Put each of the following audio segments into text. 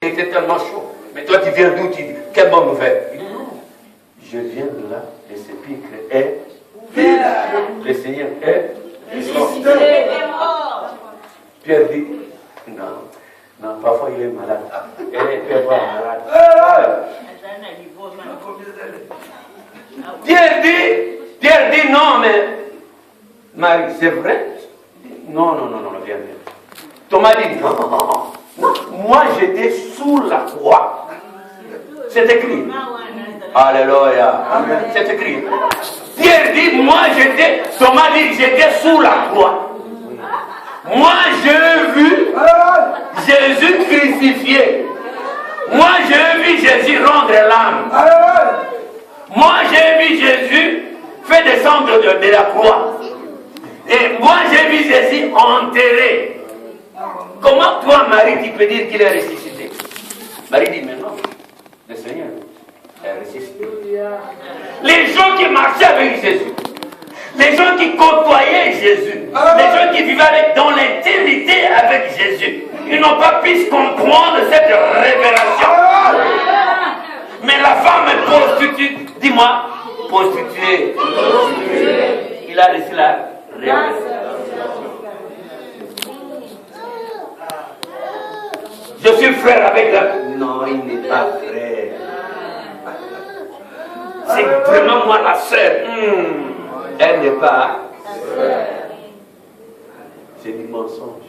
était tellement chaud. Mais toi, tu viens d'où? Tu dis, quelle bonne nouvelle. Il dit, non, je viens de là, le sépulcre est vide. Le Seigneur est ressuscité. Pierre dit, non, parfois il est malade. Elle peut voir malade. Pierre dit, non, mais Marie, c'est vrai? Non, viens. Thomas dit, non. Moi j'étais sous la croix. C'est écrit. Alléluia. C'est écrit. Pierre dit, Thomas dit, j'étais sous la croix. Moi j'ai vu Jésus crucifié. Moi j'ai vu Jésus rendre l'âme. Moi j'ai vu Jésus fait descendre de la croix. Et moi j'ai vu Jésus enterré. Comment toi Marie tu peux dire qu'il est ressuscité? Marie dit, mais non, le Seigneur est ressuscité. Les gens qui marchaient avec Jésus, les gens qui côtoyaient Jésus, les gens qui vivaient dans l'intimité avec Jésus, ils n'ont pas pu comprendre cette révélation. Mais la femme est prostituée, dis-moi, prostituée. Il a reçu la révélation. Je suis frère avec la... Non, il n'est pas frère. C'est vraiment moi la sœur. Elle n'est pas sœur. C'est du mensonge.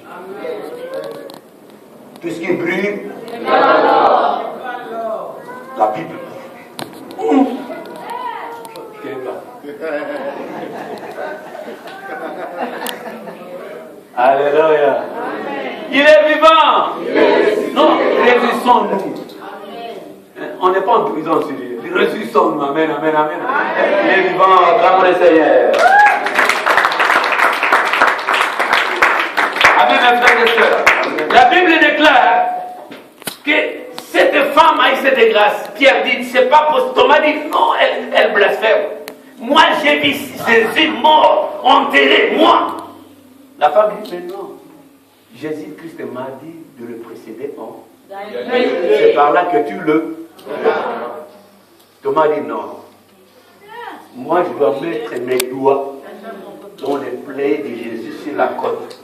Tout ce qui brille, la Bible. Alléluia. Il est vivant. Non, réjouissons-nous. On n'est pas en prison sur lui. Réjouissons-nous. Amen. Il est vivant. Acclamons le Seigneur. Amen, mes frères et sœurs. La Bible déclare que cette femme a eu cette grâce. Pierre dit, c'est pas possible. Thomas dit, non, elle blasphème. Moi, j'ai vu Jésus mort, enterré, moi. La femme dit, mais non. Jésus-Christ m'a dit de le précéder en. C'est par là que tu le. Thomas dit, non. Moi, je dois mettre mes doigts dans les plaies de Jésus sur la côte.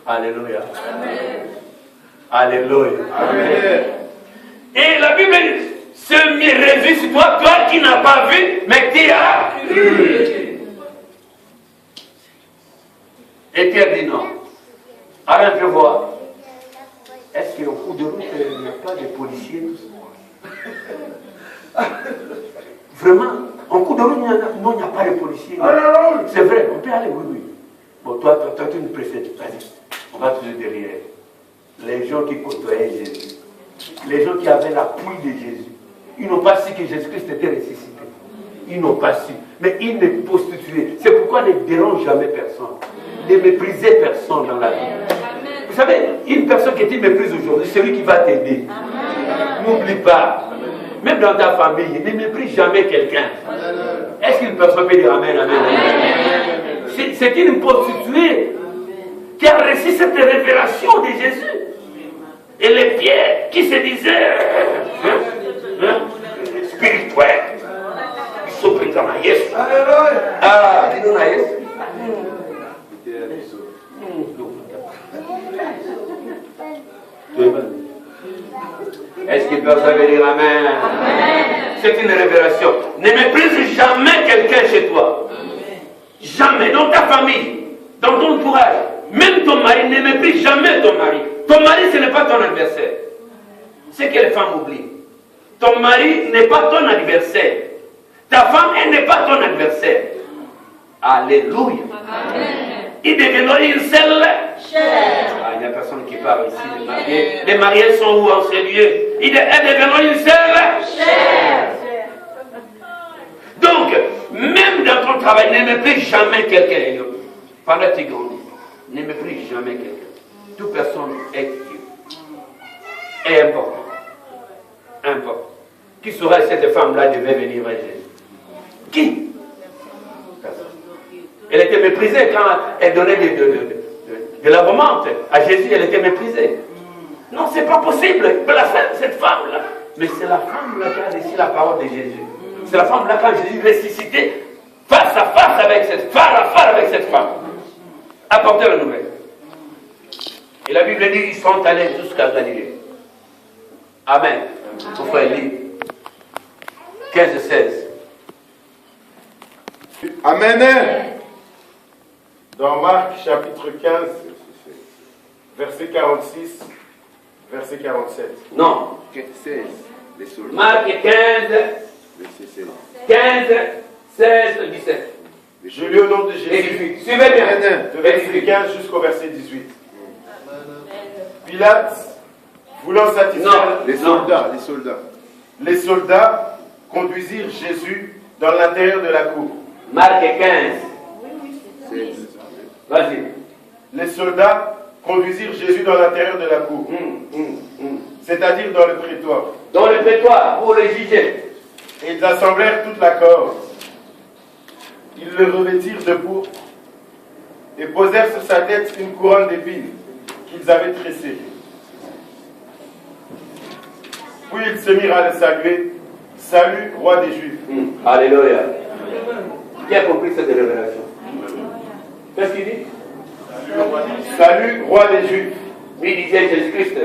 Alléluia. Alléluia. Amen. Et la Bible se réjouit sur toi, toi qui n'as pas vu, mais qui as cru. Et Pierre dit non. Alors je vois. Est-ce qu'au cours de route, il n'y a pas de policiers? Vraiment, en cours de route, non, il n'y a pas de policiers. C'est vrai, on peut aller, oui. Bon, toi, tu nous précèdes. Vas-y, on va toujours derrière. Les gens qui côtoyaient Jésus, les gens qui avaient la pouille de Jésus, ils n'ont pas su que Jésus-Christ était ressuscité. Ils n'ont pas su. Mais ils ne prostituaient. C'est pourquoi ne dérange jamais personne. Ne méprisez personne dans la vie. Vous savez, une personne qui te méprise aujourd'hui, c'est lui qui va t'aider. N'oublie pas. Même dans ta famille, ne méprise jamais quelqu'un. Est-ce qu'une personne peut dire Amen, Amen, Amen? C'est une prostituée qui a reçu cette révélation de Jésus. Et les Pierre qui se disaient spirituels. Ils sont pris dans la Yesu. Ah, dis-nous la Yesu. Est-ce qu'il peut savoir dire Amen? C'est une révélation. Ne méprise jamais quelqu'un chez toi. Jamais. Dans ta famille, dans ton entourage. Même ton mari, ne méprise jamais ton mari. Ton mari, ce n'est pas ton adversaire. C'est que les femmes oublient. Ton mari n'est pas ton adversaire. Ta femme, elle n'est pas ton adversaire. Alléluia. Amen. Ils deviendront une seule chair. Il n'y a personne qui parle ici des mariés. Les mariés sont où en ces lieux? Elles deviendront une seule chair. Donc, même dans ton travail, ne méprise jamais quelqu'un. Pendant que tu grandis, ne méprise jamais quelqu'un. Toute personne est Dieu. Est important. Important. Qui serait cette femme-là devait venir à Jésus? Qui? Personne. Elle était méprisée quand elle donnait de la remonte à Jésus, elle était méprisée. Non, c'est pas possible. Blasphème cette femme-là. Mais c'est la femme-là qui a reçu la parole de Jésus. C'est la femme-là quand Jésus ressuscité, face à face avec cette femme, avec cette femme. Apportez la nouvelle. Et la Bible dit qu'ils sont allés jusqu'à Galilée. Amen. Mon frère lit. 15 et 16. Amen. Dans Marc chapitre 15, verset 46, verset 47. Non. 16. Les soldats. Marc 15, 15, 16, 17. Je lis au nom de Jésus. Suivez bien. De verset 15 jusqu'au verset 18. Pilate, voulant satisfaire les soldats conduisirent Jésus dans l'intérieur de la cour. Marc 15. Vas-y. Les soldats conduisirent Jésus dans l'intérieur de la cour, c'est-à-dire dans le prétoire. Dans le prétoire, pour le juger. Et ils assemblèrent toute la cohorte. Ils le revêtirent de pourpre et posèrent sur sa tête une couronne d'épines qu'ils avaient tressée. Puis ils se mirent à le saluer. Salut, roi des Juifs. Alléluia. Qui a compris cette révélation? Qu'est-ce qu'il dit? Salut, roi des Juifs. Lui disait Jésus-Christ,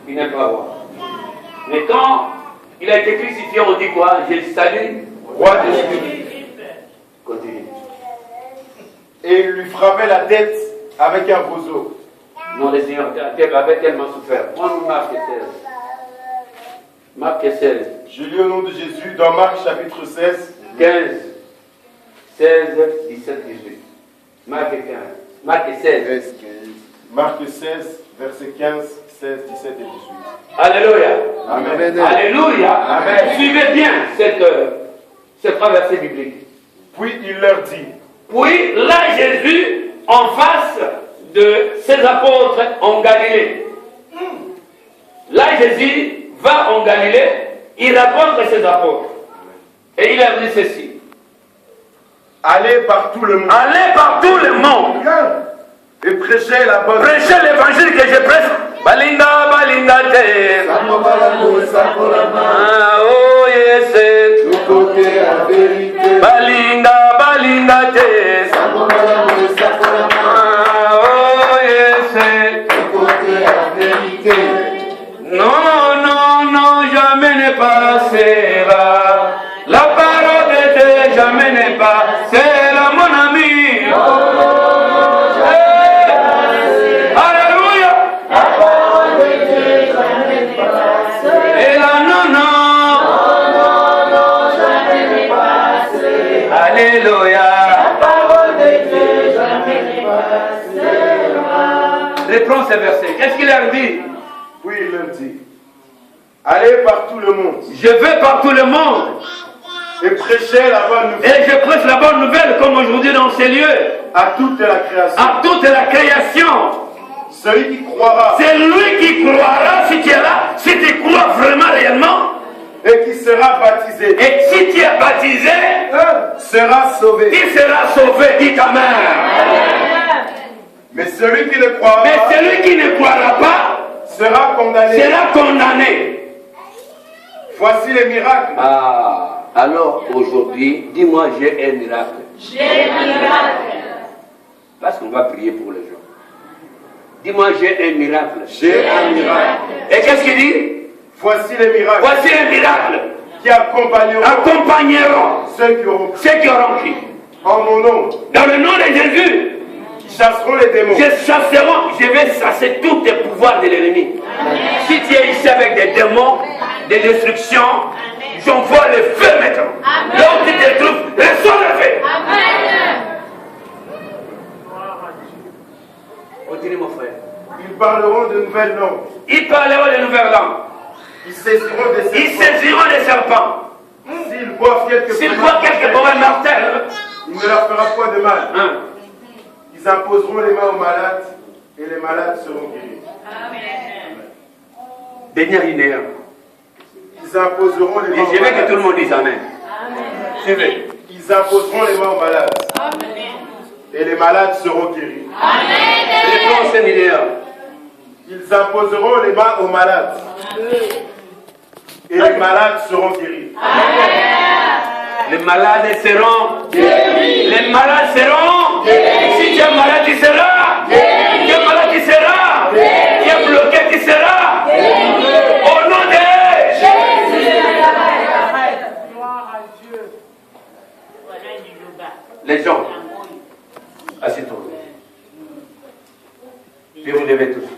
il n'est pas roi. Mais quand il a été crucifié, on dit quoi? Je salue, roi des Juifs. Continue. Et il lui frappait la tête avec un roseau. Non, le Seigneur avait tellement souffert. Prends-nous Marc 16. Marc 16. Je lis au nom de Jésus dans Marc chapitre 16. 15, 16, 17, 18. Marc 15. Marc 16. Marc 16, verset 15, 16, 17 et 18. Alléluia. Amen. Alléluia. Amen. Suivez bien ces trois versets bibliques. Puis il leur dit. Puis là, Jésus, en face de ses apôtres en Galilée. Là, Jésus va en Galilée, il rencontre ses apôtres. Et il leur dit ceci. Allez par tout le monde. Allez par tout le monde. Et prêchez la bonne. Prêchez l'évangile que je prêche. Balinda, balinda, te. Oh, yes. Tout côté la vérité. Balinda, balinda, te. Oh, yes. Tout côté la vérité. Non, non, non, jamais ne passera. La parole de Dieu jamais ne passera, mon ami. Alléluia. La parole de Dieu jamais ne passera. Et là, non, non. Non, non, jamais ne passera. Alléluia. La parole de Dieu jamais ne passera. Reprends ces versets. Qu'est-ce qu'il leur dit? Puis il leur dit. Allez par tout le monde. Je vais par tout le monde. Et prêchez la bonne nouvelle. Et je prêche la bonne nouvelle comme aujourd'hui dans ces lieux. À toute la création. À toute la création. Celui qui croira. C'est lui qui croira si tu es là, si tu crois vraiment réellement. Et qui sera baptisé. Et si tu es baptisé, sera sauvé. il sera sauvé. Dis Amen. Mais celui qui ne croira Mais pas celui qui ne croira pas sera condamné. sera condamné. Voici les miracles. Ah, alors aujourd'hui, dis-moi, j'ai un miracle. J'ai un miracle. Parce qu'on va prier pour les gens. Dis-moi, j'ai un miracle. J'ai un miracle. Et qu'est-ce qu'il dit? Voici les miracles Voici un miracle. qui accompagneront Ceux qui auront qui? en mon nom, Dans le nom de Jésus, qui chasseront les démons. je vais chasser tous les pouvoirs de l'ennemi. Si tu es ici avec des démons, des destructions, j'envoie le feu maintenant. Là où tu te trouves, reçois le feu. Amen. Continue mon frère. Ils parleront de nouvelles langues. Ils parleront de nouvelles langues. Ils saisiront des Ils serpents. saisiront les serpents. S'ils boivent S'ils voient quelques problèmes mortels, il ne leur fera point de mal. hein, Ils imposeront les mains aux malades et les malades seront guéris. Dernière linéaire. Ils imposeront les Et mains aux je veux que malades. tout le monde dise Amen. Suivez. Ils imposeront les mains aux malades et les malades seront guéris. Réponse linéaire. Ils imposeront les mains aux malades. Et les malades seront guéris. Les malades seront Guéris. Les malades seront Guéris. Si tu es malade, tu seras Guéris. Tu es malade, tu seras Guéris. Tu es bloqué, tu seras Guéris. Au nom de les gens, assieds-toi. Puis vous levez tous.